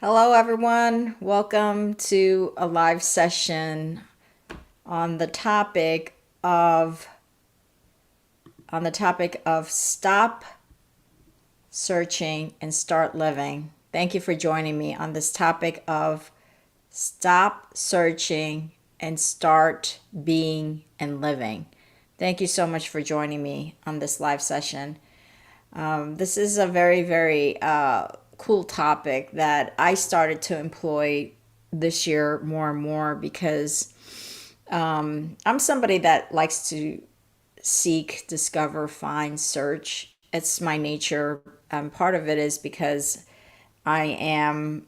Hello, everyone. Welcome to a live session on the topic of stop searching and start living. Thank you for joining me on this topic of stop searching and start being and living. Thank you so much for joining me on this live session. This is a very, very cool topic that I started to employ this year more and more because I'm somebody that likes to seek, discover, find, search. It's my nature. Part of it is because I am,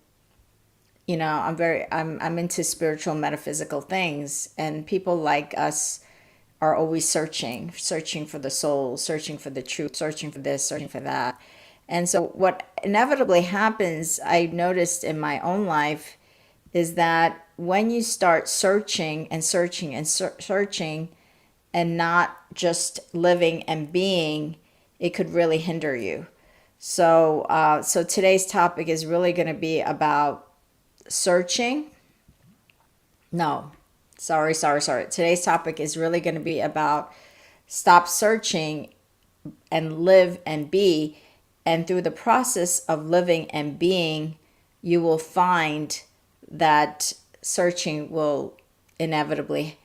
I'm into spiritual, metaphysical things, and people like us are always searching for the soul, searching for the truth, searching for this, searching for that. And so, what inevitably happens, I noticed in my own life, is that when you start searching and searching and searching and not just living and being, it could really hinder you. So today's topic is really going to be about searching. No, sorry. Today's topic is really going to be about stop searching and live and be. And through the process of living and being, you will find that searching will inevitably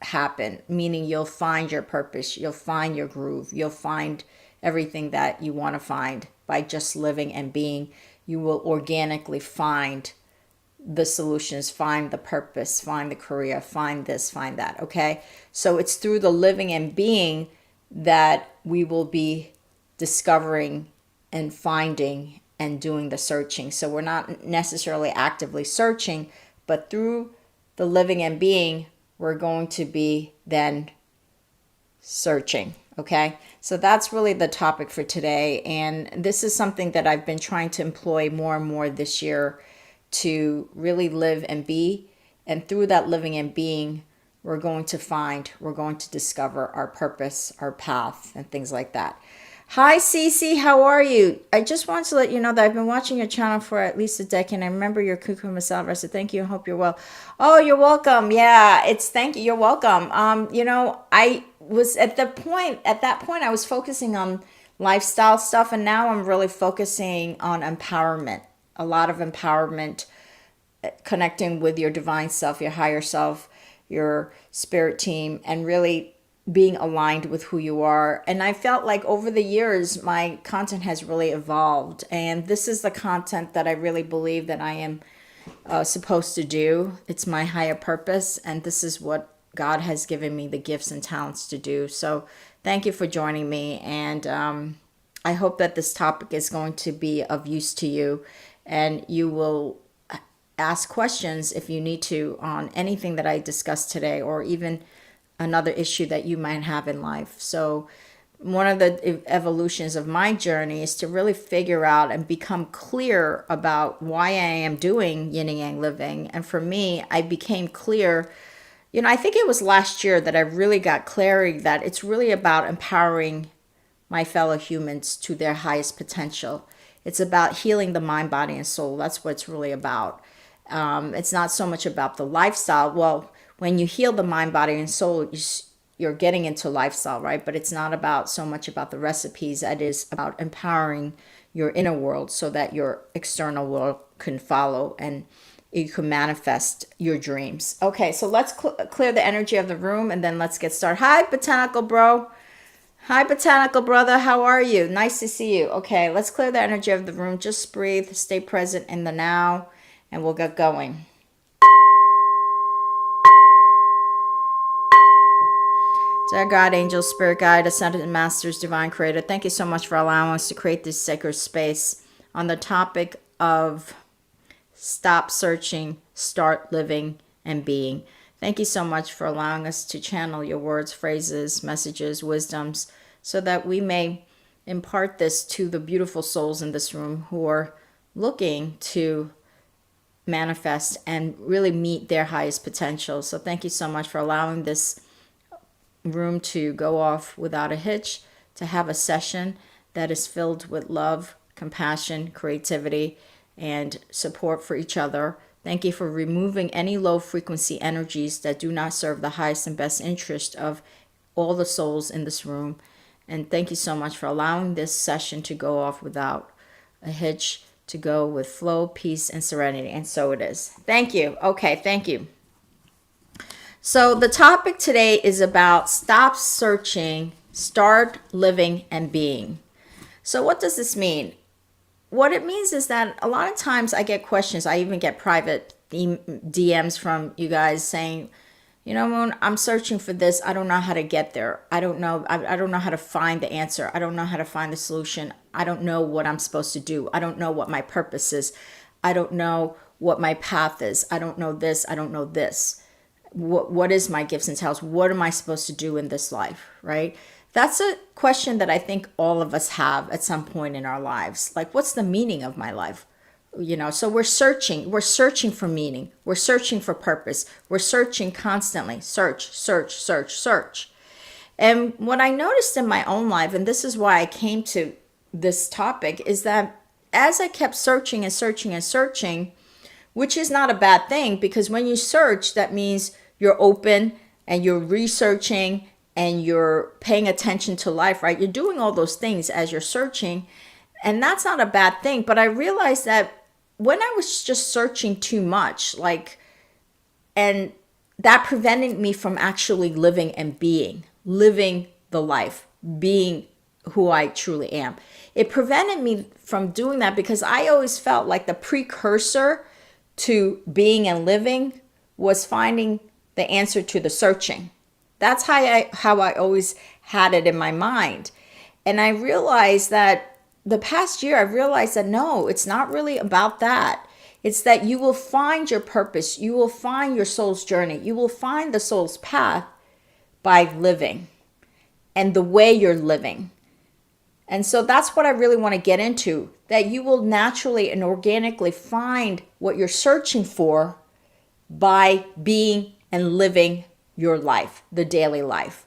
happen, meaning you'll find your purpose, you'll find your groove, you'll find everything that you want to find by just living and being. You will organically find the solutions, find the purpose, find the career, find this, find that. Okay. So it's through the living and being that we will be discovering and finding and doing the searching. So we're not necessarily actively searching, but through the living and being, we're going to be then searching. Okay. So that's really the topic for today. And this is something that I've been trying to employ more and more this year to really live and be. And through that living and being, we're going to discover our purpose, our path, and things like that. Hi, Cece, how are you? I just want to let you know that I've been watching your channel for at least a decade. I remember your cucumber salad recipe. Thank you. I hope you're well. Oh, you're welcome. Yeah, thank you. You're welcome. I was at that point, I was focusing on lifestyle stuff, and now I'm really focusing on empowerment. A lot of empowerment, connecting with your divine self, your higher self, your spirit team, and really being aligned with who you are. And I felt like over the years, my content has really evolved. And this is the content that I really believe that I am supposed to do. It's my higher purpose. And this is what God has given me the gifts and talents to do. So thank you for joining me. And I hope that this topic is going to be of use to you. And you will ask questions if you need to on anything that I discussed today, or even another issue that you might have in life. So one of the evolutions of my journey is to really figure out and become clear about why I am doing yin and yang living. And for me, I became clear, I think it was last year that I really got clarity that it's really about empowering my fellow humans to their highest potential. It's about healing the mind, body, and soul. That's what it's really about. It's not so much about the lifestyle. Well, when you heal the mind, body, and soul, you're getting into lifestyle, right? But it's not about so much about the recipes. It is about empowering your inner world so that your external world can follow and you can manifest your dreams. Okay, so let's clear the energy of the room and then let's get started. Hi, Botanical Bro. Hi, Botanical Brother. How are you? Nice to see you. Okay, let's clear the energy of the room. Just breathe, stay present in the now, and we'll get going. Dear God, angel, spirit guide, ascended masters, divine creator, thank you so much for allowing us to create this sacred space on the topic of stop searching, start living and being. Thank you so much for allowing us to channel your words, phrases, messages, wisdoms, so that we may impart this to the beautiful souls in this room who are looking to manifest and really meet their highest potential. So thank you so much for allowing this room to go off without a hitch, to have a session that is filled with love, compassion, creativity, and support for each other. Thank you for removing any low frequency energies that do not serve the highest and best interest of all the souls in this room. And thank you so much for allowing this session to go off without a hitch, to go with flow, peace, and serenity. And so it is. Thank you. Okay, thank you. So the topic today is about stop searching, start living and being. So what does this mean? What it means is that a lot of times I get questions. I even get private DMs from you guys saying, you know, Moon, I'm searching for this. I don't know how to get there. I don't know. I don't know how to find the answer. I don't know how to find the solution. I don't know what I'm supposed to do. I don't know what my purpose is. I don't know what my path is. I don't know this. I don't know this. What is my gifts and talents? What am I supposed to do in this life, right? That's a question that I think all of us have at some point in our lives. Like, what's the meaning of my life? You know, so we're searching for meaning. We're searching for purpose. We're searching constantly. Search, search, search, search. And what I noticed in my own life, and this is why I came to this topic, is that as I kept searching and searching and searching, which is not a bad thing, because when you search, that means you're open and you're researching and you're paying attention to life, right? You're doing all those things as you're searching, and that's not a bad thing. But I realized that when I was just searching too much, and that prevented me from actually living and living the life, being who I truly am. It prevented me from doing that because I always felt like the precursor to being and living was finding the answer to the searching. That's how I always had it in my mind. And I realized that the past year, I realized that no, it's not really about that. It's that you will find your purpose. You will find your soul's journey. You will find the soul's path by living and the way you're living. And so that's what I really want to get into, that you will naturally and organically find what you're searching for by being and living your life, the daily life.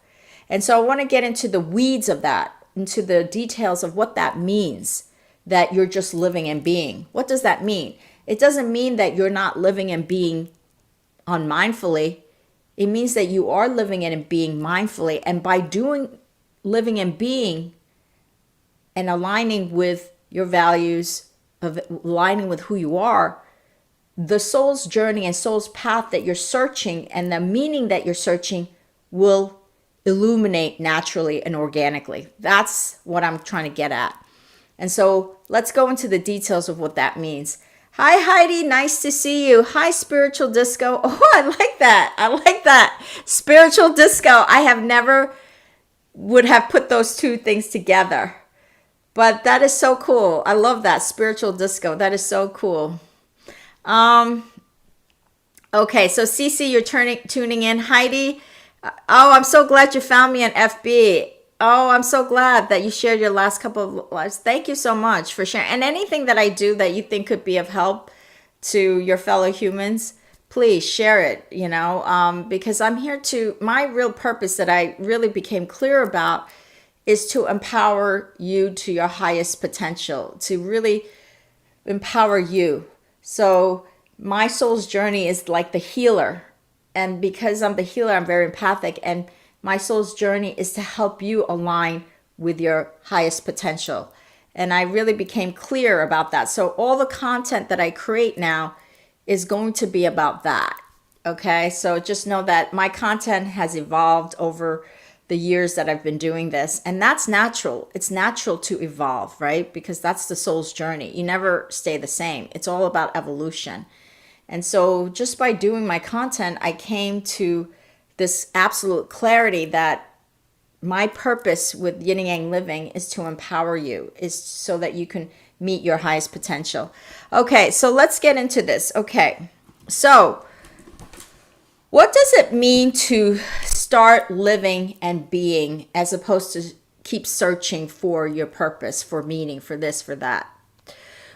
And so I want to get into the weeds of that, into the details of what that means, that you're just living and being. What does that mean? It doesn't mean that you're not living and being unmindfully. It means that you are living and being mindfully. And by doing living and being and aligning with your values, of aligning with who you are, the soul's journey and soul's path that you're searching and the meaning that you're searching will illuminate naturally and organically. That's what I'm trying to get at. And so let's go into the details of what that means. Hi, Heidi. Nice to see you. Hi, Spiritual Disco. Oh, I like that. I like that. Spiritual Disco. I have never would have put those two things together. But that is so cool. I love that. Spiritual Disco. That is so cool. Okay, so Cece, you're tuning in. Heidi, oh, I'm so glad you found me on FB. Oh, I'm so glad that you shared your last couple of lives. Thank you so much for sharing. And anything that I do that you think could be of help to your fellow humans, please share it, because I'm here my real purpose that I really became clear about is to empower you to your highest potential, to really empower you. So my soul's journey is like the healer. And because I'm the healer, I'm very empathic. And my soul's journey is to help you align with your highest potential. And I really became clear about that. So all the content that I create now is going to be about that. Okay, so just know that my content has evolved over the years that I've been doing this. And that's natural. It's natural to evolve, right? Because that's the soul's journey. You never stay the same. It's all about evolution. And so just by doing my content, I came to this absolute clarity that my purpose with Yin and Yang Living is to empower you, is so that you can meet your highest potential. Okay, so let's get into this. Okay, so what does it mean to start living and being as opposed to keep searching for your purpose, for meaning, for this, for that?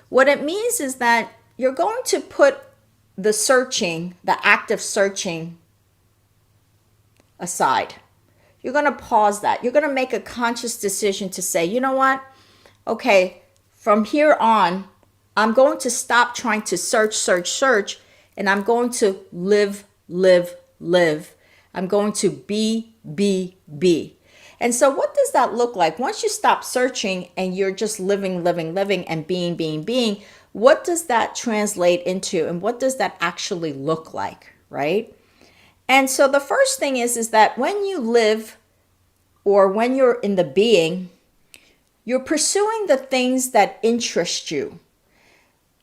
What it means is that you're going to put the searching, the act of searching aside. You're going to pause that. You're going to make a conscious decision to say, you know what? Okay, from here on, I'm going to stop trying to search, and I'm going to live, live, live. I'm going to be. And so what does that look like? Once you stop searching and you're just living, living, and being, what does that translate into? And what does that actually look like, right? And so the first thing is that when you live, or when you're in the being, you're pursuing the things that interest you.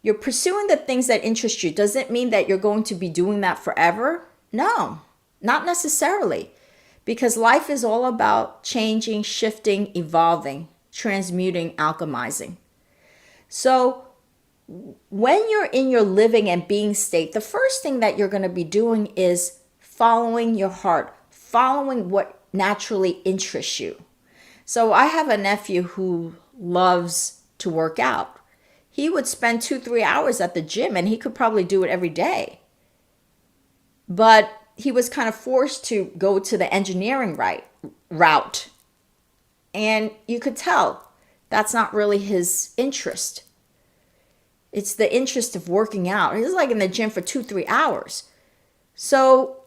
You're pursuing the things that interest you. Does it mean that you're going to be doing that forever? No, not necessarily. Because life is all about changing, shifting, evolving, transmuting, alchemizing. So when you're in your living and being state, the first thing that you're going to be doing is following your heart, following what naturally interests you. So I have a nephew who loves to work out. He would spend 2-3 hours at the gym, and he could probably do it every day. But he was kind of forced to go to the engineering route. And you could tell that's not really his interest. It's the interest of working out. He's like in the gym for 2-3 hours. So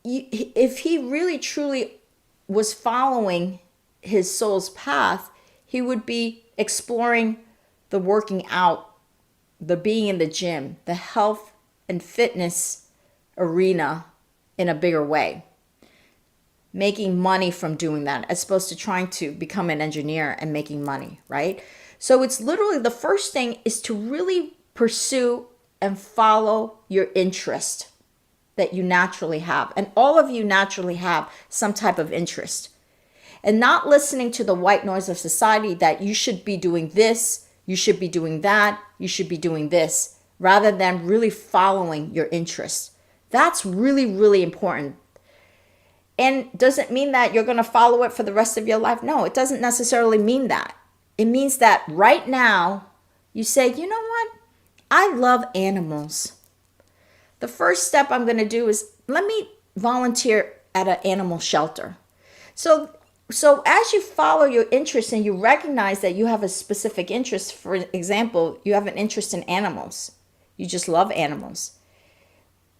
if he really truly was following his soul's path, he would be exploring the working out, the being in the gym, the health and fitness arena in a bigger way, making money from doing that, as opposed to trying to become an engineer and making money, right? So it's literally, the first thing is to really pursue and follow your interest that you naturally have. And all of you naturally have some type of interest. And not listening to the white noise of society that you should be doing this, you should be doing that, you should be doing this, rather than really following your interest. That's really, really important. And does it mean that you're going to follow it for the rest of your life? No, it doesn't necessarily mean that. It means that right now you say, you know what? I love animals. The first step I'm going to do is let me volunteer at an animal shelter. So as you follow your interest and you recognize that you have a specific interest, for example, you have an interest in animals. You just love animals.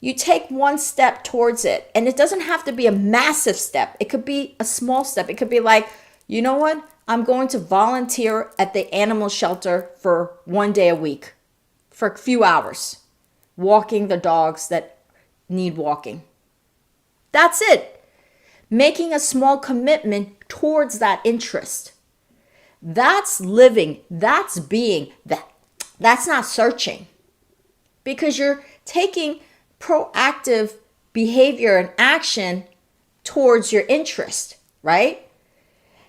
You take one step towards it, and it doesn't have to be a massive step. It could be a small step. It could be like, you know what? I'm going to volunteer at the animal shelter for 1 day a week for a few hours, walking the dogs that need walking. That's it. Making a small commitment towards that interest. That's living. That's being. That's not searching. Because you're taking proactive behavior and action towards your interest, right?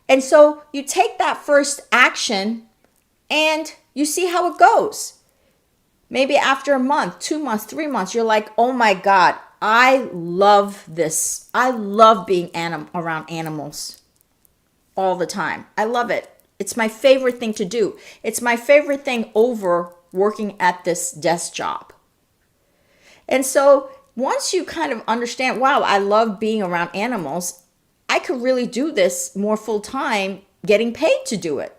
And so you take that first action and you see how it goes. Maybe after a month, 2 months, 3 months, you're like, oh my God, I love this. I love being around animals all the time. I love it. It's my favorite thing to do. It's my favorite thing over working at this desk job. And so once you kind of understand, wow, I love being around animals, I could really do this more full time, getting paid to do it.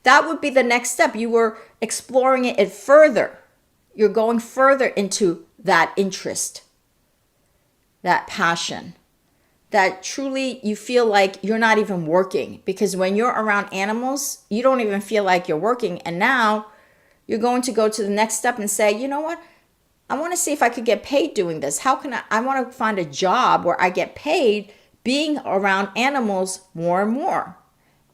That would be the next step. You were exploring it further. You're going further into that interest, that passion, that truly you feel like you're not even working. Because when you're around animals, you don't even feel like you're working. And now you're going to go to the next step and say, you know what? I want to see if I could get paid doing this. How can I want to find a job where I get paid being around animals more and more.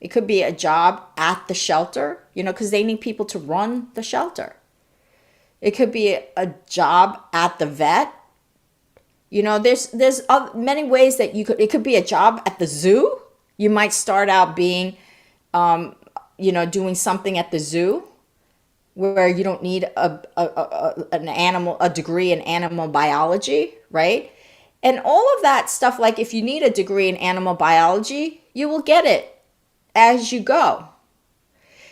It could be a job at the shelter, because they need people to run the shelter. It could be a job at the vet. There's many ways that it could be a job at the zoo. You might start out being, doing something at the zoo where you don't need a degree in animal biology, right? And all of that stuff, like if you need a degree in animal biology, you will get it as you go.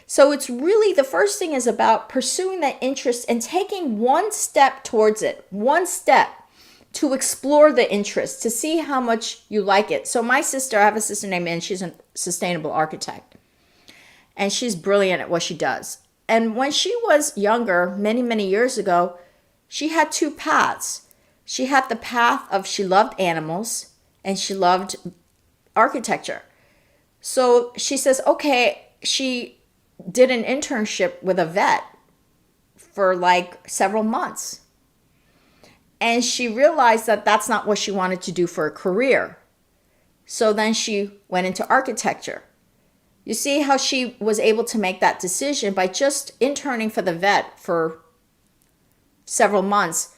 So it's really, the first thing is about pursuing that interest and taking one step towards it, one step to explore the interest, to see how much you like it. So I have a sister named Ann, she's a sustainable architect. And she's brilliant at what she does. And when she was younger, many, many years ago, she had two paths. She had the path of she loved animals and she loved architecture. So she says, okay, she did an internship with a vet for like several months. And she realized that that's not what she wanted to do for a career. So then she went into architecture. You see how she was able to make that decision by just interning for the vet for several months.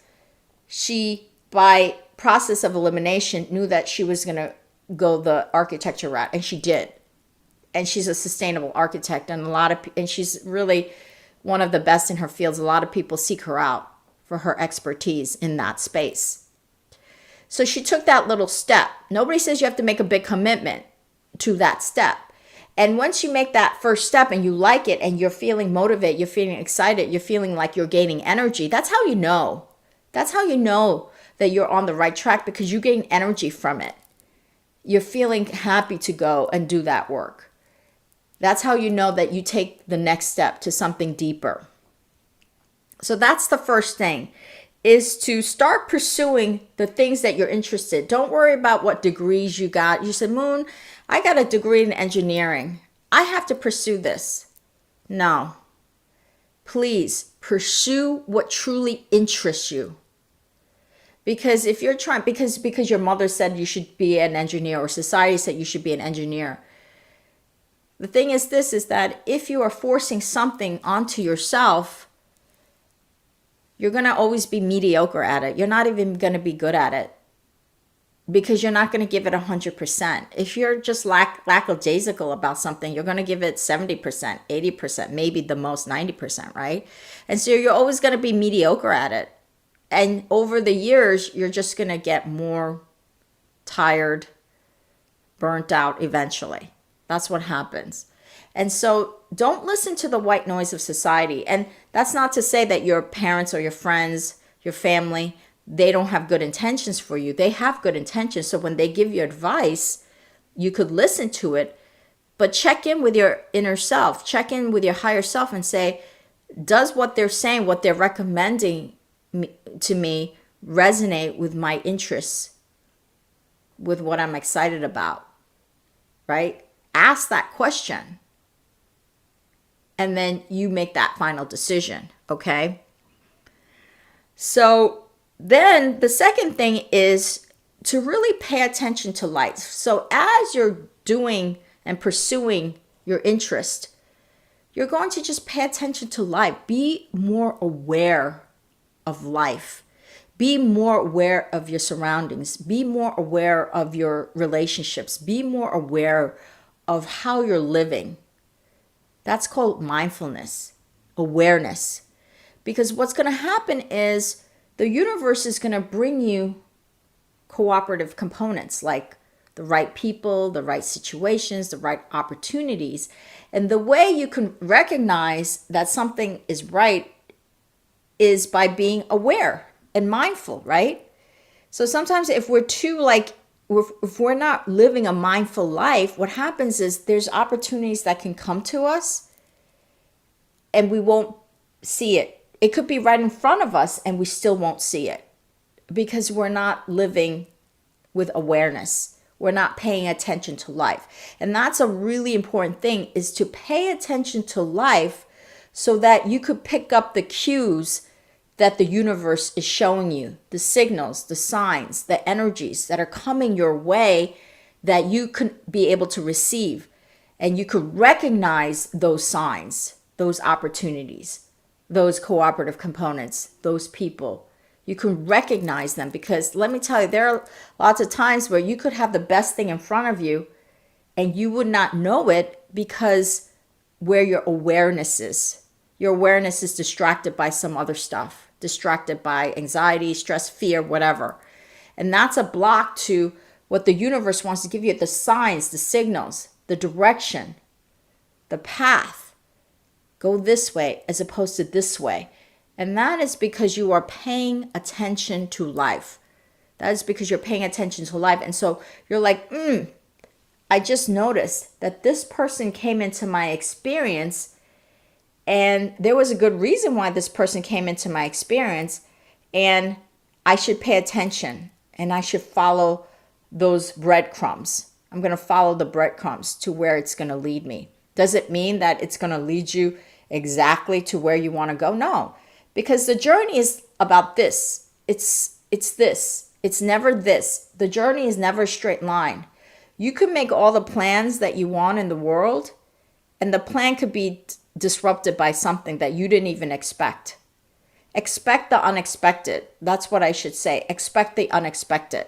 She, by process of elimination, knew that she was going to go the architecture route, and she did. And she's a sustainable architect, and she's really one of the best in her fields. A lot of people seek her out for her expertise in that space. So she took that little step. Nobody says you have to make a big commitment to that step. And once you make that first step and you like it and you're feeling motivated, you're feeling excited, you're feeling like you're gaining energy, that's how you know. That's how you know that you're on the right track, because you gain energy from it. You're feeling happy to go and do that work. That's how you know that you take the next step to something deeper. So that's the first thing, is to start pursuing the things that you're interested in. Don't worry about what degrees you got. You said, Moon, I got a degree in engineering. I have to pursue this. No. Please pursue what truly interests you. Because if you're trying, because your mother said you should be an engineer, or society said you should be an engineer. The thing is this, is that if you are forcing something onto yourself, you're going to always be mediocre at it. You're not even going to be good at it, because you're not going to give it 100%. If you're just lackadaisical about something, you're going to give it 70%, 80%, maybe the most 90%, right? And so you're always going to be mediocre at it. And over the years, you're just going to get more tired, burnt out eventually. That's what happens. And so don't listen to the white noise of society. And that's not to say that your parents or your friends, your family, they don't have good intentions for you. They have good intentions. So when they give you advice, you could listen to it, but check in with your inner self, check in with your higher self and say, does what they're saying, what they're recommending to me resonate with my interests, with what I'm excited about, right? Ask that question. And then you make that final decision, okay? So then the second thing is to really pay attention to life. So as you're doing and pursuing your interest, you're going to just pay attention to life. Be more aware of life. Be more aware of your surroundings. Be more aware of your relationships. Be more aware of how you're living. That's called mindfulness, awareness. Because what's going to happen is the universe is going to bring you cooperative components, like the right people, the right situations, the right opportunities. And the way you can recognize that something is right is by being aware and mindful, right? So sometimes if we're too if we're not living a mindful life, what happens is there's opportunities that can come to us and we won't see it. It could be right in front of us and we still won't see it, because we're not living with awareness. We're not paying attention to life. And that's a really important thing, is to pay attention to life so that you could pick up the cues that the universe is showing you, the signals, the signs, the energies that are coming your way, that you can be able to receive. And you could recognize those signs, those opportunities, those cooperative components, those people. You can recognize them, because let me tell you, there are lots of times where you could have the best thing in front of you and you would not know it, because where your awareness is. Your awareness is distracted by some other stuff, distracted by anxiety, stress, fear, whatever. And that's a block to what the universe wants to give you, the signs, the signals, the direction, the path. Go this way as opposed to this way. And that is because you are paying attention to life. That is because you're paying attention to life. And so you're like, I just noticed that this person came into my experience And there was a good reason why this person came into my experience. And I should pay attention and I should follow those breadcrumbs. I'm going to follow the breadcrumbs to where it's going to lead me. Does it mean that it's going to lead you exactly to where you want to go? No, because the journey is about this. It's this. It's never this. The journey is never a straight line. You can make all the plans that you want in the world, and the plan could be disrupted by something that you didn't even expect. Expect the unexpected. That's what I should say. Expect the unexpected.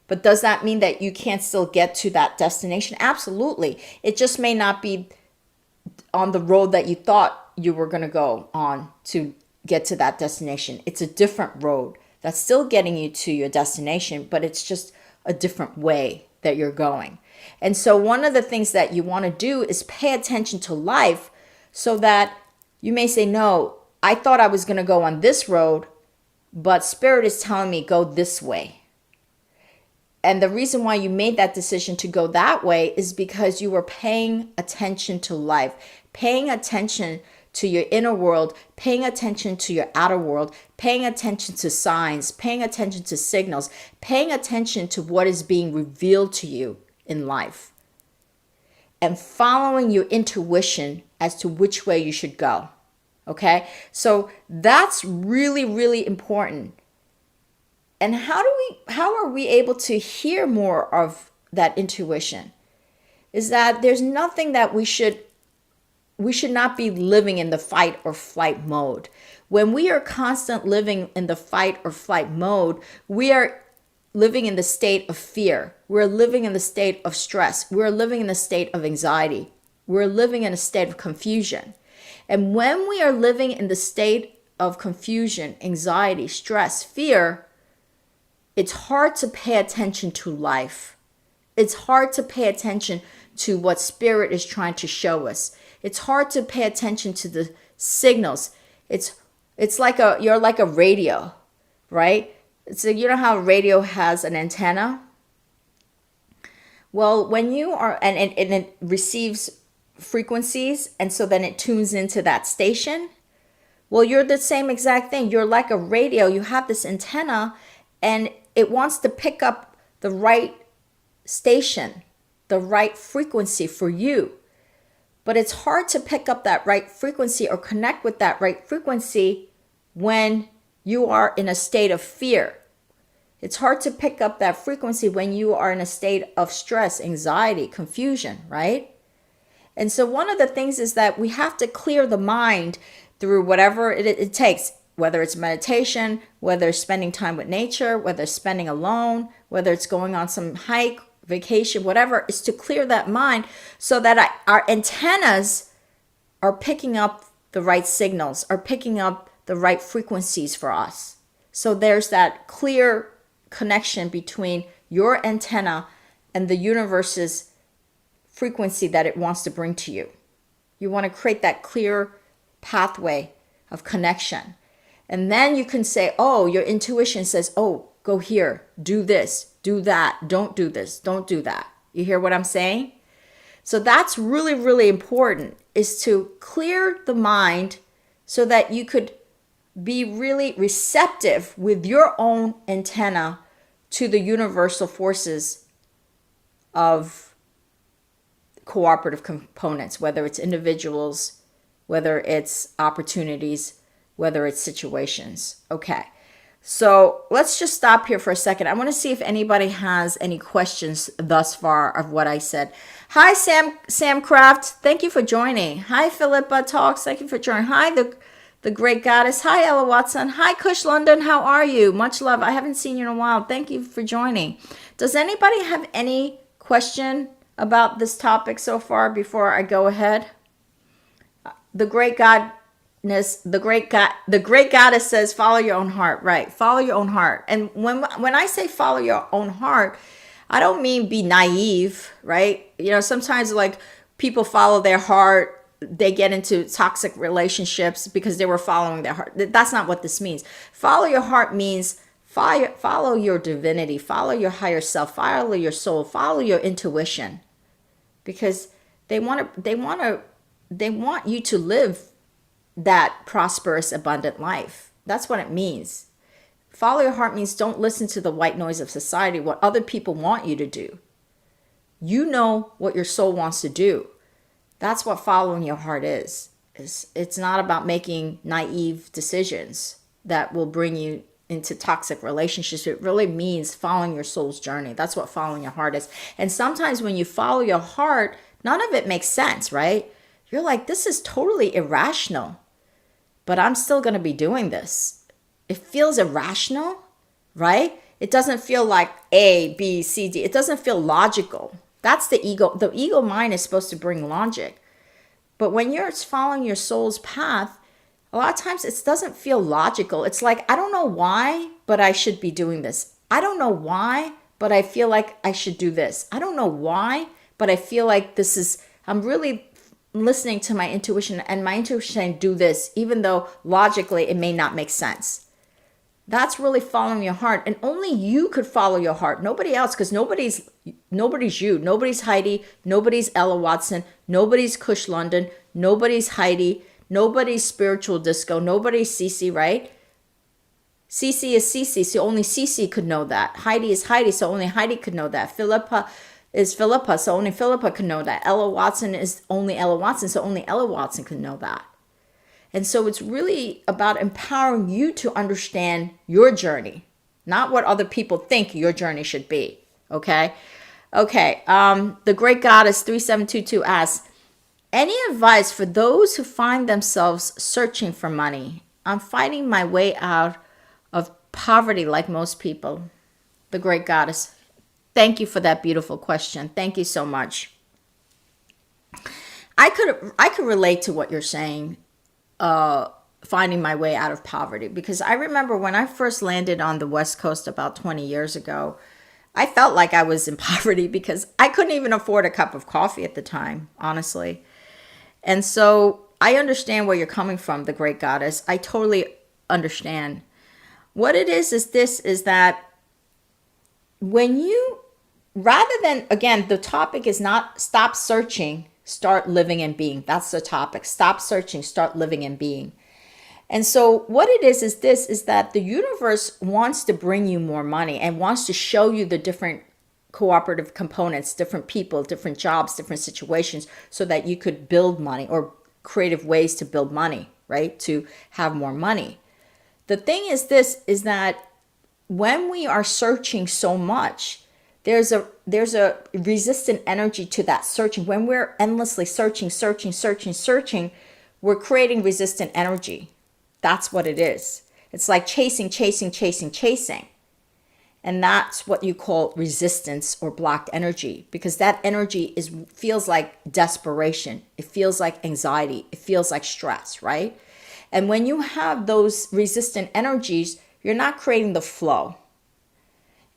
But does that mean that you can't still get to that destination? Absolutely. It just may not be on the road that you thought you were going to go on to get to that destination. It's a different road that's still getting you to your destination, but it's just a different way that you're going. And so one of the things that you want to do is pay attention to life so that you may say, no, I thought I was going to go on this road, but Spirit is telling me go this way. And the reason why you made that decision to go that way is because you were paying attention to life, paying attention to your inner world, paying attention to your outer world, paying attention to signs, paying attention to signals, paying attention to what is being revealed to you in life, and following your intuition as to which way you should go. Okay? So that's really, really important. And how are we able to hear more of that intuition? Is that there's nothing that we should not be living in the fight or flight mode. When we are constant living in the fight or flight mode, we are living in the state of fear. We're living in the state of stress. We're living in the state of anxiety. We're living in a state of confusion. And when we are living in the state of confusion, anxiety, stress, fear, it's hard to pay attention to life. It's hard to pay attention to what Spirit is trying to show us. It's hard to pay attention to the signals. It's like you're like a radio, right? So you know how a radio has an antenna? Well, when you are, and it receives frequencies, and so then it tunes into that station. Well, you're the same exact thing. You're like a radio. You have this antenna, and it wants to pick up the right station, the right frequency for you. But it's hard to pick up that right frequency or connect with that right frequency when you are in a state of fear. It's hard to pick up that frequency when you are in a state of stress, anxiety, confusion, right? And so one of the things is that we have to clear the mind through whatever it takes, whether it's meditation, whether it's spending time with nature, whether it's spending alone, whether it's going on some hike, vacation, whatever, is to clear that mind so that our antennas are picking up the right signals, are picking up the right frequencies for us. So there's that clear connection between your antenna and the universe's frequency that it wants to bring to you. You want to create that clear pathway of connection. And then you can say, oh, your intuition says, oh, go here, do this, do that, don't do this, don't do that. You hear what I'm saying? So that's really, really important, is to clear the mind so that you could be really receptive with your own antenna to the universal forces of cooperative components, whether it's individuals, whether it's opportunities, whether it's situations. Okay. So let's just stop here for a second. I want to see if anybody has any questions thus far of what I said. Hi, Sam Craft. Thank you for joining. Hi, Philippa Talks. Thank you for joining. Hi, the Great Goddess. Hi, Ella Watson. Hi, Kush London. How are you? Much love. I haven't seen you in a while. Thank you for joining. Does anybody have any question about this topic so far before I go ahead? The Great Goddess says, follow your own heart. Right. Follow your own heart. And when I say follow your own heart, I don't mean be naive, right? You know, sometimes like people follow their heart, they get into toxic relationships because they were following their heart. That's not what this means. Follow your heart means follow your divinity, follow your higher self, follow your soul, follow your intuition, because they want to they want you to live that prosperous, abundant life. That's what it means. Follow your heart means don't listen to the white noise of society, what other people want you to do. You know what your soul wants to do. That's what following your heart is. It's not about making naive decisions that will bring you into toxic relationships. It really means following your soul's journey. That's what following your heart is. And sometimes when you follow your heart, none of it makes sense, right? You're like, this is totally irrational, but I'm still going to be doing this. It feels irrational, right? It doesn't feel like A, B, C, D. It doesn't feel logical. That's the ego. The ego mind is supposed to bring logic. But when you're following your soul's path, a lot of times it doesn't feel logical. It's like, I don't know why, but I should be doing this. I don't know why, but I feel like I should do this. I don't know why, but I feel like I'm really listening to my intuition, and my intuition saying do this, even though logically it may not make sense. That's really following your heart. And only you could follow your heart. Nobody else, because nobody's you. Nobody's Heidi. Nobody's Ella Watson. Nobody's Kush London. Nobody's Heidi. Nobody's Spiritual Disco. Nobody's Cece, right? Cece is Cece, so only Cece could know that. Heidi is Heidi, so only Heidi could know that. Philippa is Philippa, so only Philippa could know that. Ella Watson is only Ella Watson, so only Ella Watson could know that. And so it's really about empowering you to understand your journey, not what other people think your journey should be. Okay? Okay. The Great Goddess 3722 asks, any advice for those who find themselves searching for money? I'm fighting my way out of poverty like most people. The Great Goddess, thank you for that beautiful question. Thank you so much. I could relate to what you're saying. Finding my way out of poverty, because I remember when I first landed on the West Coast about 20 years ago, I felt like I was in poverty because I couldn't even afford a cup of coffee at the time, honestly. And so I understand where you're coming from, the Great Goddess. I totally understand. What it is that when you, rather than, again, the topic is not stop searching, start living and being. That's the topic. Stop searching, start living and being. And so what it is that the universe wants to bring you more money and wants to show you the different cooperative components, different people, different jobs, different situations, so that you could build money, or creative ways to build money, right? To have more money. The thing is that when we are searching so much, there's a resistant energy to that searching. When we're endlessly searching, we're creating resistant energy. That's what it is. It's like chasing. And that's what you call resistance or blocked energy, because that energy feels like desperation. It feels like anxiety. It feels like stress, right? And when you have those resistant energies, you're not creating the flow.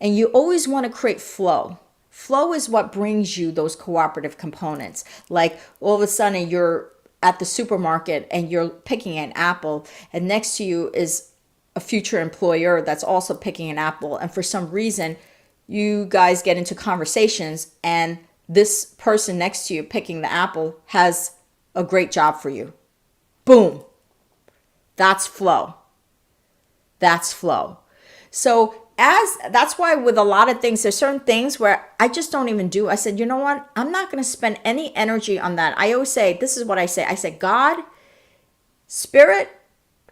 And you always want to create flow. Flow is what brings you those cooperative components. Like all of a sudden you're at the supermarket and you're picking an apple, and next to you is a future employer that's also picking an apple. And for some reason, you guys get into conversations, and this person next to you picking the apple has a great job for you. Boom. That's flow. That's flow. So that's why with a lot of things, there's certain things where I just don't even do. I said, you know what? I'm not going to spend any energy on that. I always say, this is what I say. I say, God, Spirit,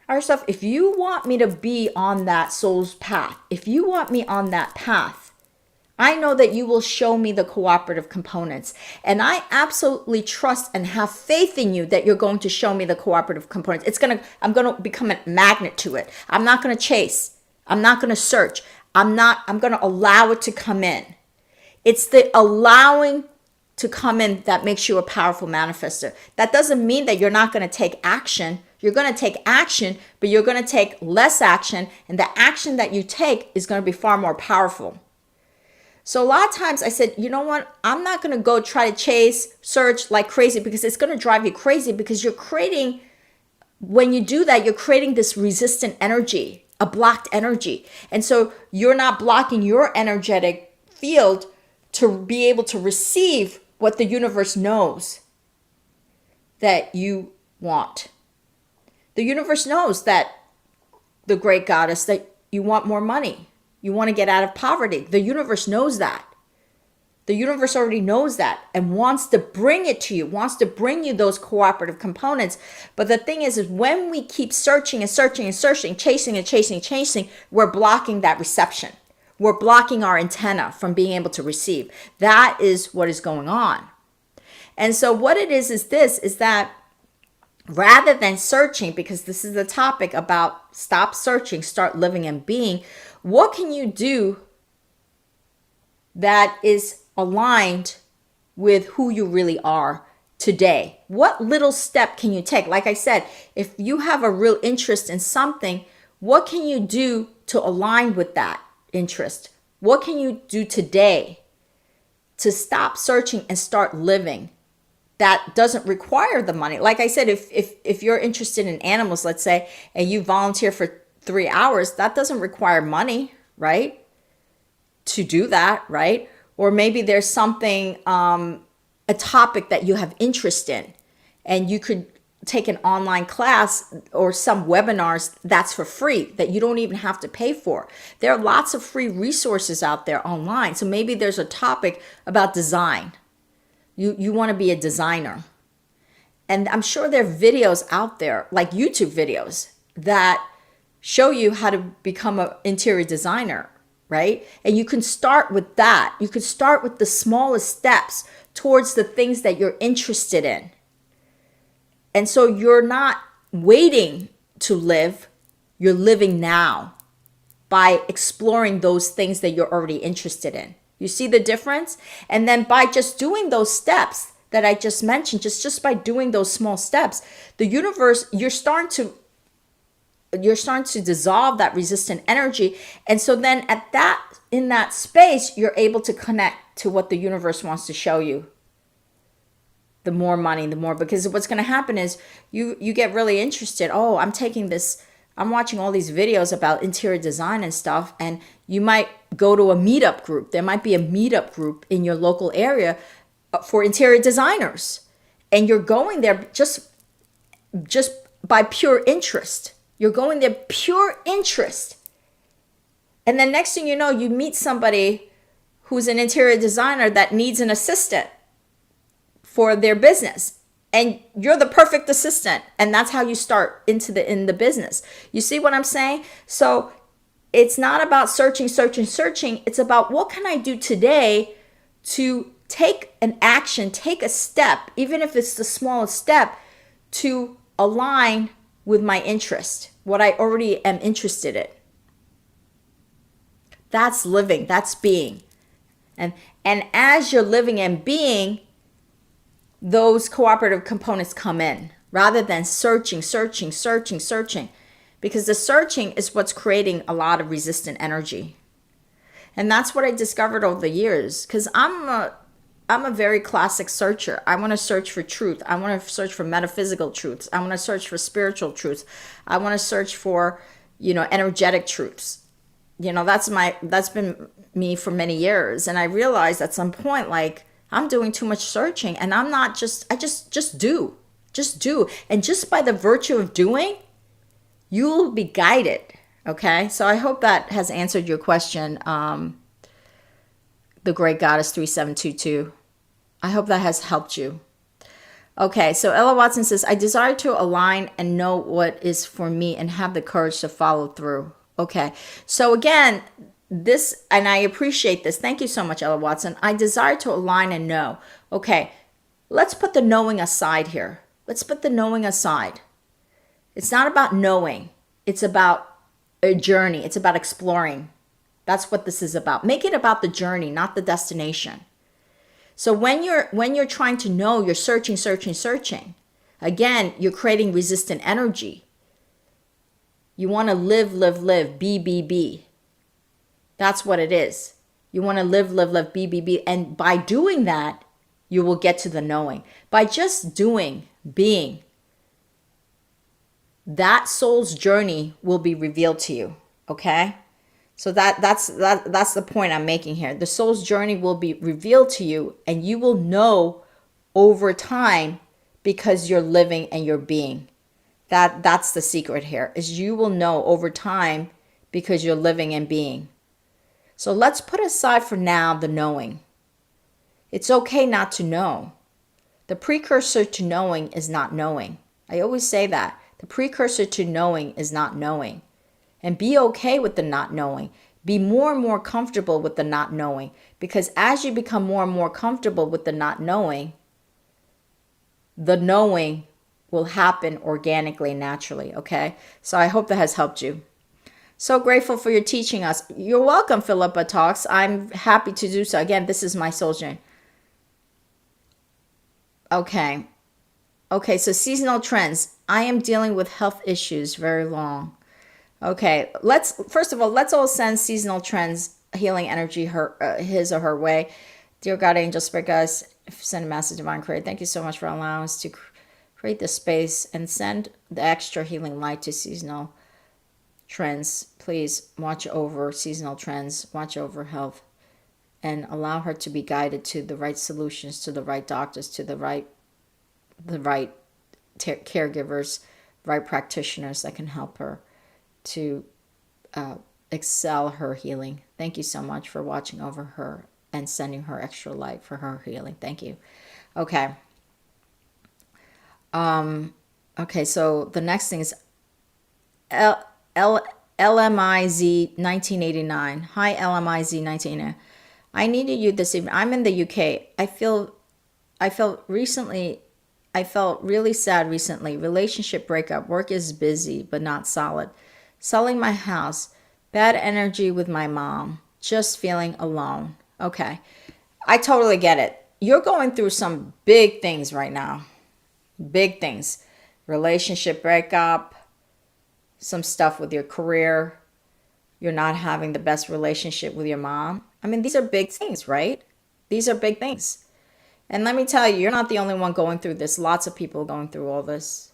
our stuff, if you want me to be on that soul's path, if you want me on that path, I know that you will show me the cooperative components. And I absolutely trust and have faith in you that you're going to show me the cooperative components. I'm going to become a magnet to it. I'm not going to chase. I'm not going to search. I'm going to allow it to come in. It's the allowing to come in that makes you a powerful manifester. That doesn't mean that you're not going to take action. You're going to take action, but you're going to take less action. And the action that you take is going to be far more powerful. So a lot of times I said, you know what? I'm not going to go try to chase, search like crazy, because it's going to drive you crazy, because when you do that, you're creating this resistant energy, a blocked energy. And so you're not blocking your energetic field to be able to receive what the universe knows. that you want. The universe knows that, the great goddess, that you want more money. You want to get out of poverty. The universe knows that. The universe already knows that and wants to bring it to you, wants to bring you those cooperative components. But the thing is when we keep searching and searching and searching, chasing and chasing and chasing, we're blocking that reception. We're blocking our antenna from being able to receive. That is what is going on. And so what it is this, is that rather than searching, because this is the topic about stop searching, start living and being, what can you do that is aligned with who you really are today? What little step can you take? Like I said, if you have a real interest in something, what can you do to align with that interest? What can you do today to stop searching and start living? That doesn't require the money. Like I said, if you're interested in animals, let's say, and you volunteer for 3 hours, that doesn't require money, right? To do that, right? Or maybe there's something, a topic that you have interest in, and you could take an online class or some webinars that's for free, that you don't even have to pay for. There are lots of free resources out there online. So maybe there's a topic about design. You want to be a designer. And I'm sure there are videos out there, like YouTube videos, that show you how to become an interior designer, right? And you can start with that. You can start with the smallest steps towards the things that you're interested in. And so you're not waiting to live, you're living now by exploring those things that you're already interested in. You see the difference? And then by just doing those steps that I just mentioned, just by doing those small steps, the universe, you're starting to dissolve that resistant energy. And so then in that space, you're able to connect to what the universe wants to show you. The more money, the more, because what's going to happen is you get really interested. Oh, I'm watching all these videos about interior design and stuff, and you might go to a meetup group. There might be a meetup group in your local area for interior designers, and you're going there just by pure interest. You're going there pure interest. And then next thing you know, you meet somebody who's an interior designer that needs an assistant for their business. And you're the perfect assistant. And that's how you start in the business. You see what I'm saying? So it's not about searching. It's about what can I do today to take an action, take a step, even if it's the smallest step, to align with my interest, what I already am interested in. That's living, that's being. And as you're living and being, those cooperative components come in rather than searching. Because the searching is what's creating a lot of resistant energy. And that's what I discovered over the years. Because I'm a very classic searcher. I want to search for truth. I want to search for metaphysical truths. I want to search for spiritual truths. I want to search for, energetic truths. That's been me for many years. And I realized at some point, like, I'm doing too much searching, and I'm not I just do. And just by the virtue of doing, you will be guided. Okay. So I hope that has answered your question. The Great Goddess 3722. I hope that has helped you. Okay, so Ella Watson says, I desire to align and know what is for me and have the courage to follow through. Okay, so again, and I appreciate this. Thank you so much, Ella Watson. I desire to align and know. Okay, let's put the knowing aside here. Let's put the knowing aside. It's not about knowing. It's about a journey. It's about exploring. That's what this is about. Make it about the journey, not the destination. So when you're trying to know, you're searching. Again, you're creating resistant energy. You want to live, be. That's what it is. You want to live, be. And by doing that, you will get to the knowing. By just doing, being, that soul's journey will be revealed to you. Okay? So that's the point I'm making here. The soul's journey will be revealed to you, and you will know over time because you're living and you're being. That's the secret here, is you will know over time because you're living and being. So let's put aside for now the knowing. It's okay not to know. The precursor to knowing is not knowing. I always say that. The precursor to knowing is not knowing. And be okay with the not knowing. Be more and more comfortable with the not knowing. Because as you become more and more comfortable with the not knowing, the knowing will happen organically, naturally, okay? So I hope that has helped you. So grateful for your teaching us. You're welcome, Philippa Talks. I'm happy to do so. Again, this is my soul journey. Okay. Okay, so seasonal trends. I am dealing with health issues very long. Okay, first of all, let's all send seasonal trends, healing energy, his or her way. Dear God, angel, spirit guides, send a message, divine creator. Thank you so much for allowing us to create the space and send the extra healing light to seasonal trends. Please watch over seasonal trends, watch over health, and allow her to be guided to the right solutions, to the right doctors, to the right caregivers, right practitioners that can help her to excel her healing. Thank you so much for watching over her and sending her extra light for her healing. Thank you. Okay. Okay, so the next thing is LMIZ 1989. Hi, LMIZ 1989. I needed you this evening. I'm in the UK. I felt really sad recently. Relationship breakup. Work is busy, but not solid. Selling my house. Bad energy with my mom. Just feeling alone. Okay. I totally get it. You're going through some big things right now. Big things. Relationship breakup. Some stuff with your career. You're not having the best relationship with your mom. I mean, these are big things, right? These are big things. And let me tell you, you're not the only one going through this. Lots of people going through all this.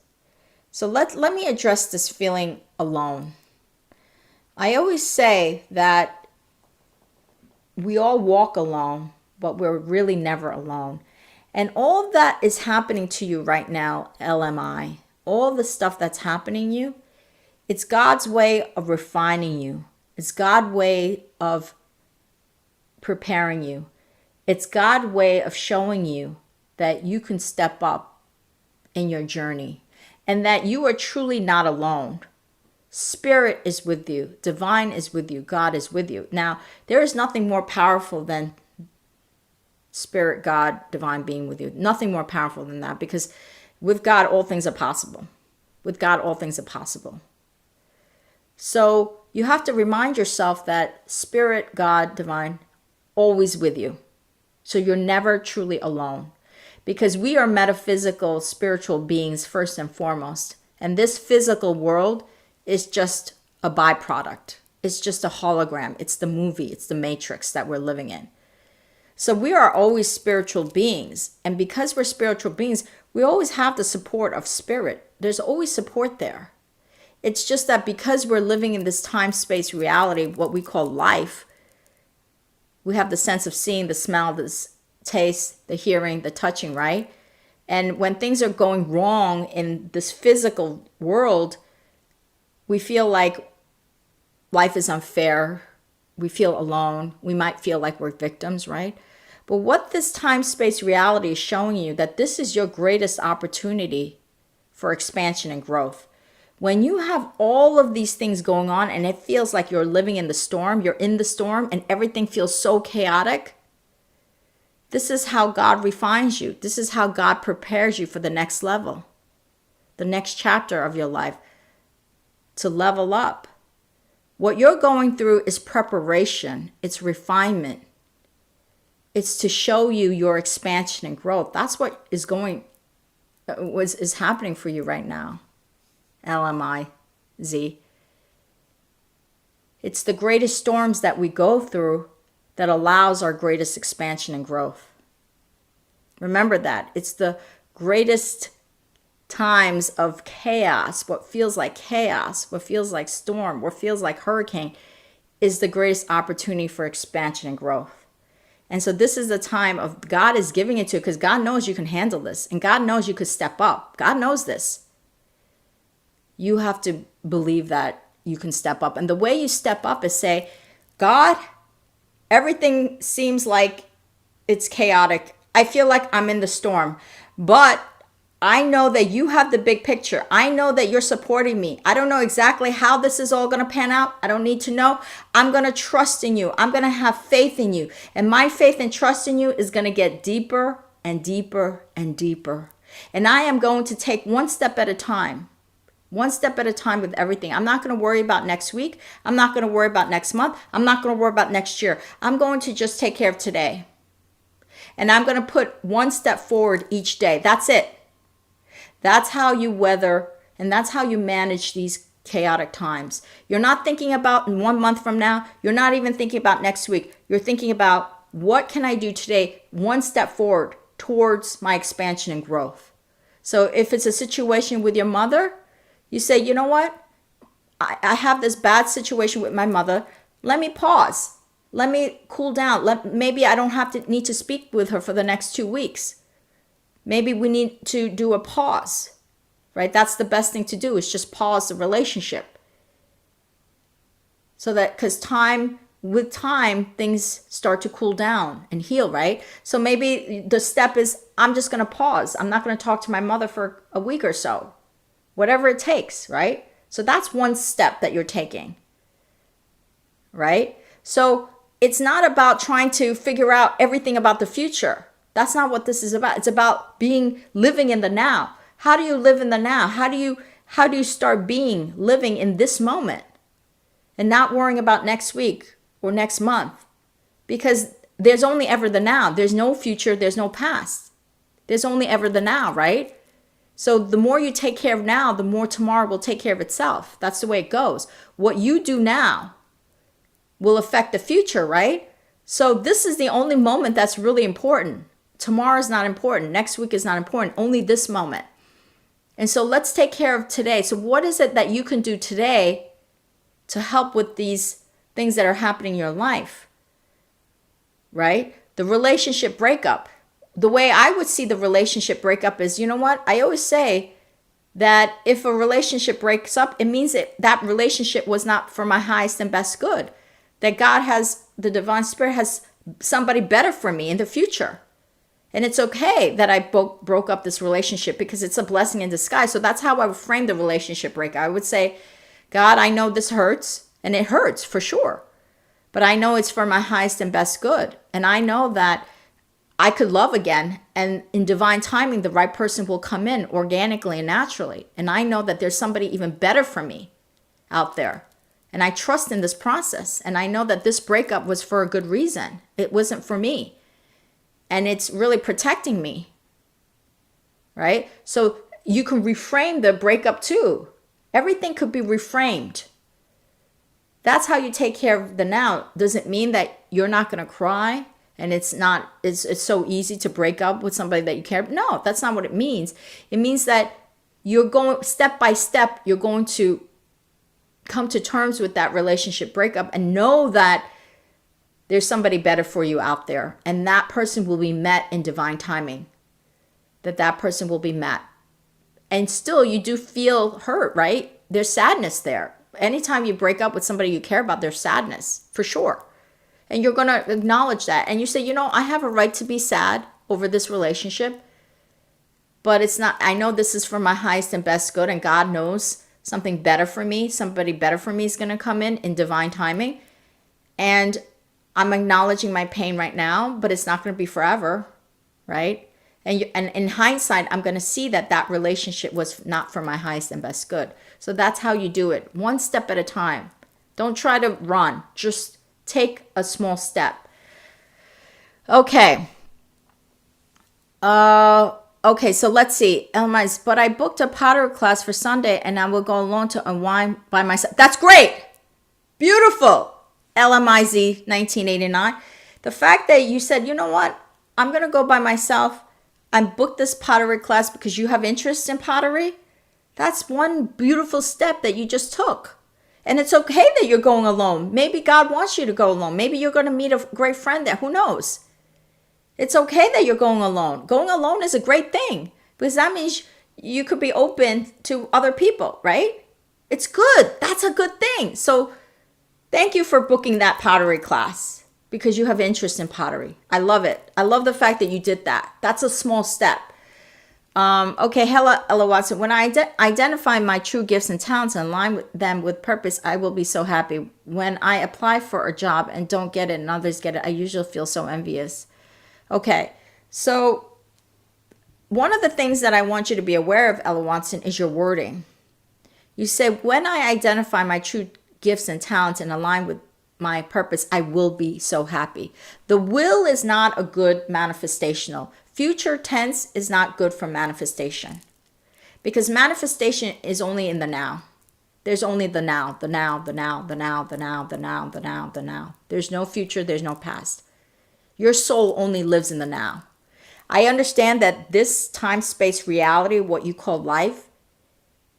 So let me address this feeling alone. I always say that we all walk alone, but we're really never alone. And all that is happening to you right now, LMI, all the stuff that's happening to you, it's God's way of refining you. It's God's way of preparing you. It's God's way of showing you that you can step up in your journey and that you are truly not alone. Spirit is with you. Divine is with you. God is with you. Now, there is nothing more powerful than Spirit, God, Divine being with you. Nothing more powerful than that, because with God, all things are possible. With God, all things are possible. So you have to remind yourself that Spirit, God, Divine, always with you. So you're never truly alone, because we are metaphysical, spiritual beings first and foremost. And this physical world is just a byproduct. It's just a hologram. It's the movie. It's the matrix that we're living in. So we are always spiritual beings. And because we're spiritual beings, we always have the support of spirit. There's always support there. It's just that because we're living in this time-space reality, what we call life, we have the sense of seeing, the smell, the taste, the hearing, the touching, right? And when things are going wrong in this physical world, we feel like life is unfair. We feel alone. We might feel like we're victims, right? But what this time-space reality is showing you, that this is your greatest opportunity for expansion and growth. When you have all of these things going on and it feels like you're living in the storm, you're in the storm and everything feels so chaotic, this is how God refines you. This is how God prepares you for the next level, the next chapter of your life, to level up. What you're going through is preparation. It's refinement. It's to show you your expansion and growth. That's what is happening for you right now. LMIZ. It's the greatest storms that we go through that allows our greatest expansion and growth. Remember that. It's the greatest times of chaos, what feels like chaos, what feels like storm, what feels like hurricane, is the greatest opportunity for expansion and growth. And so this is the time of God is giving it to you because God knows you can handle this. And God knows you could step up. God knows this. You have to believe that you can step up. And the way you step up is say, God, everything seems like it's chaotic. I feel like I'm in the storm, but I know that you have the big picture. I know that you're supporting me. I don't know exactly how this is all going to pan out. I don't need to know. I'm going to trust in you. I'm going to have faith in you. And my faith and trust in you is going to get deeper and deeper and deeper. And I am going to take one step at a time. One step at a time with everything. I'm not going to worry about next week. I'm not going to worry about next month. I'm not going to worry about next year. I'm going to just take care of today. And I'm going to put one step forward each day. That's it. That's how you weather and that's how you manage these chaotic times. You're not thinking about in 1 month from now. You're not even thinking about next week. You're thinking about what can I do today, one step forward towards my expansion and growth. So if it's a situation with your mother, you say, you know what? I have this bad situation with my mother. Let me pause. Let me cool down. Maybe I don't need to speak with her for the next 2 weeks. Maybe we need to do a pause, right? That's the best thing to do is just pause the relationship. So that, because with time, things start to cool down and heal, right? So maybe the step is, I'm just going to pause. I'm not going to talk to my mother for a week or so. Whatever it takes, right? So that's one step that you're taking, right? So it's not about trying to figure out everything about the future. That's not what this is about. It's about living in the now. How do you live in the now? How do you start living in this moment and not worrying about next week or next month? Because there's only ever the now. There's no future. There's no past. There's only ever the now, right? So the more you take care of now, the more tomorrow will take care of itself. That's the way it goes. What you do now will affect the future, right? So this is the only moment that's really important. Tomorrow is not important. Next week is not important. Only this moment. And so let's take care of today. So what is it that you can do today to help with these things that are happening in your life, right? The relationship breakup. The way I would see the relationship breakup is, you know what? I always say that if a relationship breaks up, it means that relationship was not for my highest and best good. That God the divine spirit has somebody better for me in the future. And it's okay that I broke up this relationship because it's a blessing in disguise. So that's how I would frame the relationship breakup. I would say, God, I know this hurts, and it hurts for sure. But I know it's for my highest and best good. And I know that I could love again, and in divine timing, the right person will come in organically and naturally. And I know that there's somebody even better for me out there. And I trust in this process. And I know that this breakup was for a good reason. It wasn't for me. And it's really protecting me, right? So you can reframe the breakup too. Everything could be reframed. That's how you take care of the now. Does it mean that you're not going to cry? And it's so easy to break up with somebody that you care about? No, that's not what it means. It means that you're going step by step, you're going to come to terms with that relationship breakup and know that there's somebody better for you out there. And that person will be met in divine timing. That person will be met. And still you do feel hurt, right? There's sadness there. Anytime you break up with somebody you care about, there's sadness, for sure. And you're going to acknowledge that. And you say, you know, I have a right to be sad over this relationship. But it's not, I know this is for my highest and best good. And God knows something better for me. Somebody better for me is going to come in divine timing. And I'm acknowledging my pain right now, but it's not going to be forever, right? And in hindsight, I'm going to see that relationship was not for my highest and best good. So that's how you do it. One step at a time. Don't try to run. Just take a small step. Okay. Okay, so let's see. Elmize, but I booked a pottery class for Sunday and I will go alone to unwind by myself. That's great. Beautiful. LMIZ 1989. The fact that you said, you know what? I'm going to go by myself. I booked this pottery class because you have interest in pottery. That's one beautiful step that you just took. And it's okay that you're going alone. Maybe God wants you to go alone. Maybe you're going to meet a great friend there. Who knows? It's okay that you're going alone. Going alone is a great thing because that means you could be open to other people, right? It's good. That's a good thing. So thank you for booking that pottery class because you have interest in pottery. I love it. I love the fact that you did that. That's a small step. Okay, Ella Watson. When I identify my true gifts and talents and align with them with purpose, I will be so happy. When I apply for a job and don't get it and others get it, I usually feel so envious. Okay, so one of the things that I want you to be aware of, Ella Watson, is your wording. You say, when I identify my true gifts and talents and align with my purpose, I will be so happy. The will is not a good manifestational. Future tense is not good for manifestation because manifestation is only in the now. There's only the now, the now, the now, the now, the now, the now, the now, the now. There's no future, there's no past. Your soul only lives in the now. I understand that this time-space reality, what you call life,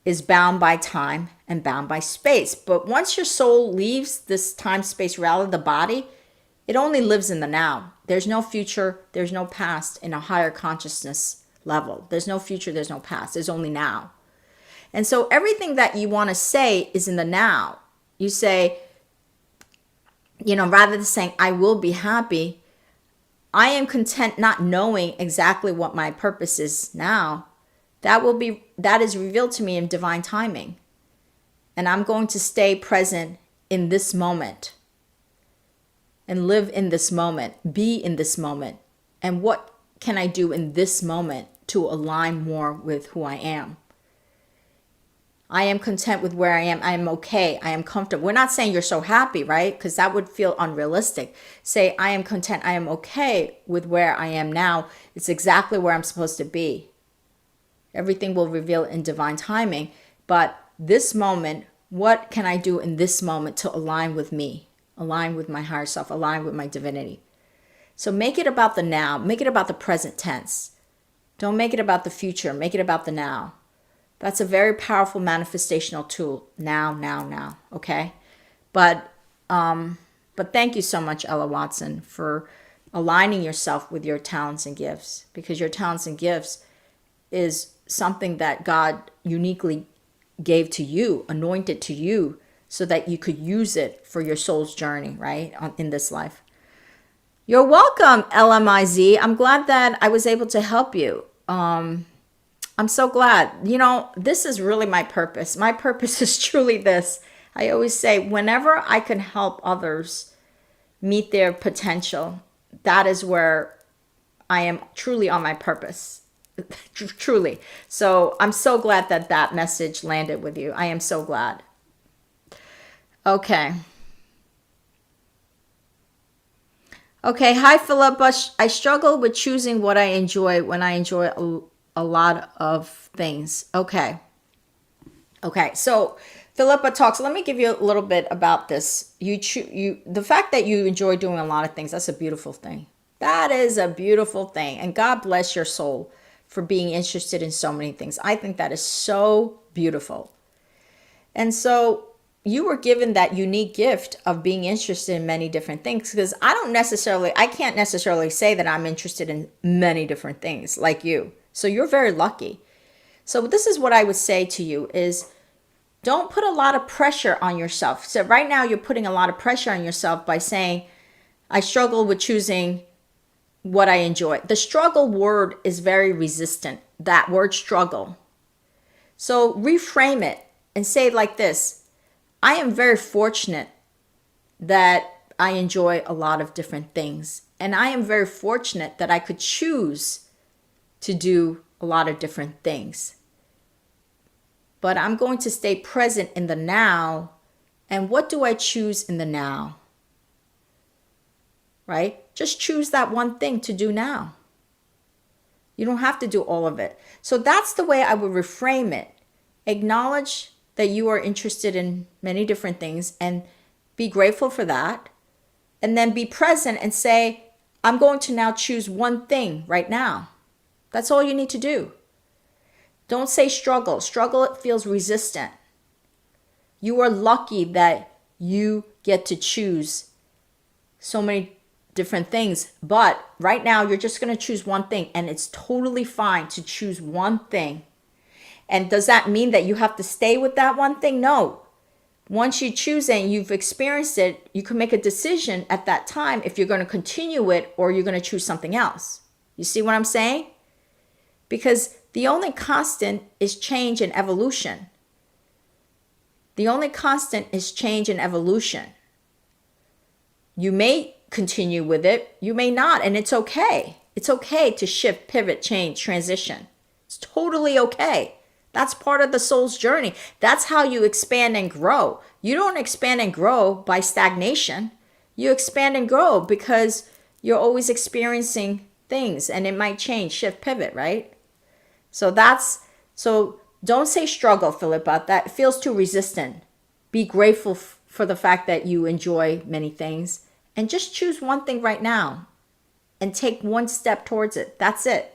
is bound by time and bound by space. But once your soul leaves this time-space reality, the body, it only lives in the now. There's no future, there's no past in a higher consciousness level. There's no future, there's no past, there's only now. And so everything that you want to say is in the now. You say, rather than saying, I will be happy, I am content not knowing exactly what my purpose is now. That is revealed to me in divine timing. And I'm going to stay present in this moment and live in this moment, be in this moment. And what can I do in this moment to align more with who I am? I am content with where I am. I am okay. I am comfortable. We're not saying you're so happy, right? Because that would feel unrealistic. Say, I am content. I am okay with where I am now. It's exactly where I'm supposed to be. Everything will reveal in divine timing. But this moment, what can I do in this moment to align with me? Align with my higher self, align with my divinity. So make it about the now. Make it about the present tense. Don't make it about the future. Make it about the now. That's a very powerful manifestational tool. Now. Okay? But thank you so much, Ella Watson, for aligning yourself with your talents and gifts, because your talents and gifts is something that God uniquely gave to you, anointed to you, so that you could use it for your soul's journey, right, in this life. You're welcome, LMIZ. I'm glad that I was able to help you. I'm so glad. This is really my purpose. My purpose is truly this. I always say, whenever I can help others meet their potential, that is where I am truly on my purpose. Truly. So I'm so glad that that message landed with you. I am so glad. Okay. Hi, Philippa. I struggle with choosing what I enjoy when I enjoy a lot of things. Okay. So Philippa talks. Let me give you a little bit about this. The fact that you enjoy doing a lot of things, that's a beautiful thing. That is a beautiful thing. And God bless your soul for being interested in so many things. I think that is so beautiful. And so you were given that unique gift of being interested in many different things, because I can't necessarily say that I'm interested in many different things like you. So you're very lucky. So this is what I would say to you is, don't put a lot of pressure on yourself. So right now you're putting a lot of pressure on yourself by saying, I struggle with choosing what I enjoy. The struggle word is very resistant, that word struggle. So reframe it and say it like this. I am very fortunate that I enjoy a lot of different things. And I am very fortunate that I could choose to do a lot of different things. But I'm going to stay present in the now. And what do I choose in the now? Right? Just choose that one thing to do now. You don't have to do all of it. So that's the way I would reframe it. Acknowledge that you are interested in many different things and be grateful for that. And then be present and say, I'm going to now choose one thing right now. That's all you need to do. Don't say struggle. Struggle, it feels resistant. You are lucky that you get to choose so many different things. But right now, you're just going to choose one thing, and it's totally fine to choose one thing. And does that mean that you have to stay with that one thing? No. Once you choose it and you've experienced it, you can make a decision at that time if you're going to continue it or you're going to choose something else. You see what I'm saying? Because the only constant is change and evolution. The only constant is change and evolution. You may continue with it, you may not, and it's okay. It's okay to shift, pivot, change, transition. It's totally okay. That's part of the soul's journey. That's how you expand and grow. You don't expand and grow by stagnation. You expand and grow because you're always experiencing things, and it might change, shift, pivot, right? So don't say struggle, Philippa. That feels too resistant. Be grateful for the fact that you enjoy many things, and just choose one thing right now and take one step towards it. That's it.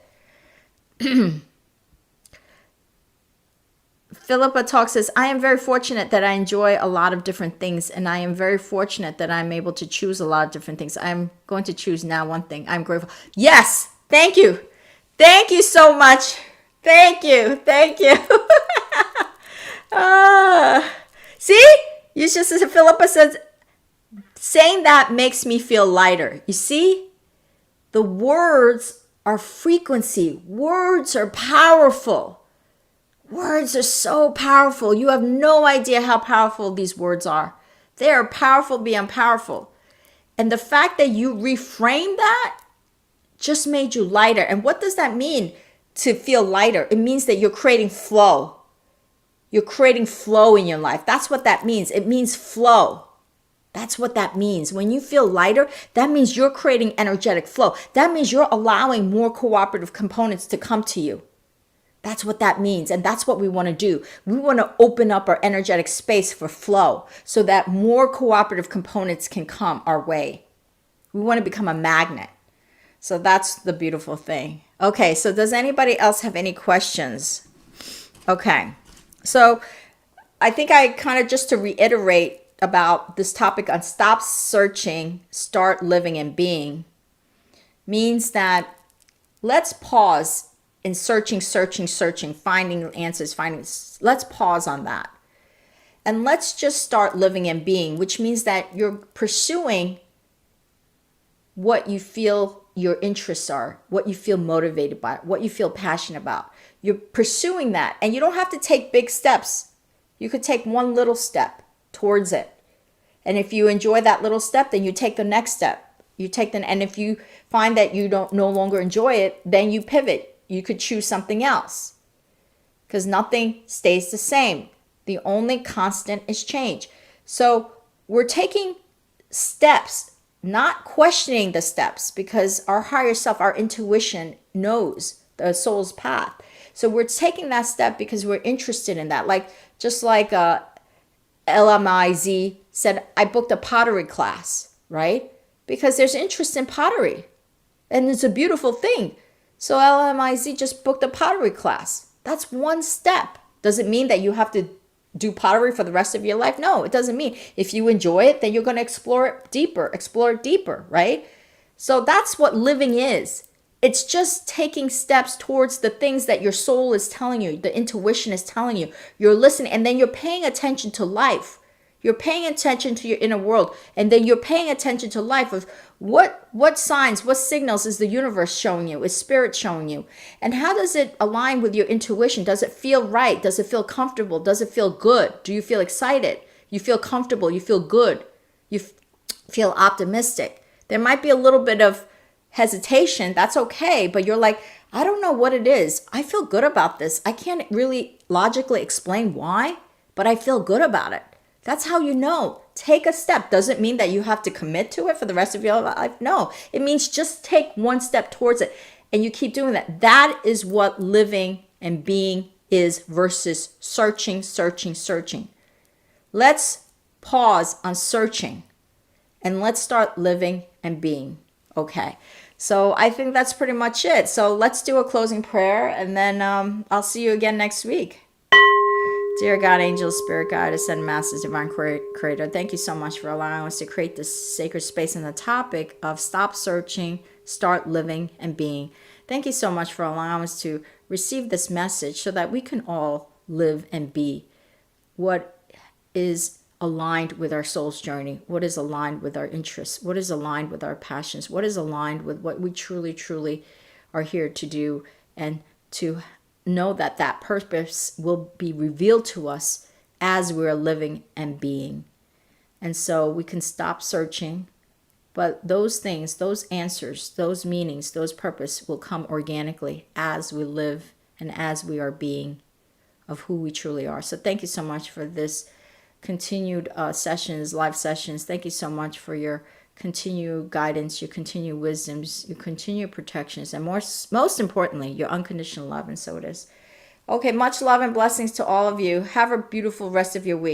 Philippa Talk says, I am very fortunate that I enjoy a lot of different things, and I am very fortunate that I'm able to choose a lot of different things. I'm going to choose now one thing. I'm grateful. Yes, thank you. Thank you so much. Thank you. Thank you. See? You just, as Philippa says, saying that makes me feel lighter. You see? The words are frequency. Words are powerful. Words are so powerful. You have no idea how powerful these words are. They are powerful beyond powerful. And the fact that you reframe that just made you lighter. And what does that mean to feel lighter? It means that you're creating flow. You're creating flow in your life. That's what that means. It means flow. That's what that means. When you feel lighter, that means you're creating energetic flow. That means you're allowing more cooperative components to come to you. That's what that means. And that's what we want to do. We want to open up our energetic space for flow so that more cooperative components can come our way. We want to become a magnet. So that's the beautiful thing. Okay, so does anybody else have any questions? Okay, so I think I kind of just to reiterate about this topic on stop searching, start living and being means that let's pause in searching, finding answers, let's pause on that. And let's just start living and being, which means that you're pursuing what you feel your interests are, what you feel motivated by, what you feel passionate about. You're pursuing that, and you don't have to take big steps. You could take one little step towards it. And if you enjoy that little step, then you take the next step. And if you find that you don't no longer enjoy it, then you pivot. You could choose something else, because nothing stays the same. The only constant is change. So we're taking steps, not questioning the steps, because our higher self, our intuition knows the soul's path. So we're taking that step because we're interested in that. Just like LMIZ said, I booked a pottery class, right? Because there's interest in pottery, and it's a beautiful thing. So LMIZ just booked a pottery class. That's one step. Does it mean that you have to do pottery for the rest of your life? No, it doesn't mean. If you enjoy it, then you're going to explore it deeper, right? So that's what living is. It's just taking steps towards the things that your soul is telling you, the intuition is telling you. You're listening, and then you're paying attention to life. You're paying attention to your inner world, and then you're paying attention to life of what signs, what signals is the universe showing you, is spirit showing you, and how does it align with your intuition? Does it feel right? Does it feel comfortable? Does it feel good? Do you feel excited? You feel comfortable? You feel good? You feel optimistic? There might be a little bit of hesitation. That's okay, but you're like, I don't know what it is. I feel good about this. I can't really logically explain why, but I feel good about it. That's how you know. Take a step. Doesn't mean that you have to commit to it for the rest of your life. No, it means just take one step towards it, and you keep doing that. That is what living and being is versus searching. Let's pause on searching, and let's start living and being. Okay. So I think that's pretty much it. So let's do a closing prayer, and then I'll see you again next week. Dear God, angels, spirit guide, ascend masters, divine creator, thank you so much for allowing us to create this sacred space and the topic of stop searching, start living and being. Thank you so much for allowing us to receive this message so that we can all live and be what is aligned with our soul's journey, what is aligned with our interests, what is aligned with our passions, what is aligned with what we truly, truly are here to do, and to know that that purpose will be revealed to us as we're living and being. And so we can stop searching, but those things, those answers, those meanings, those purpose will come organically as we live and as we are being of who we truly are. So thank you so much for this continued sessions, live sessions. Thank you so much for your continued guidance, your continued wisdoms, your continued protections, and most importantly, your unconditional love. And so it is. Okay, much love and blessings to all of you. Have a beautiful rest of your week.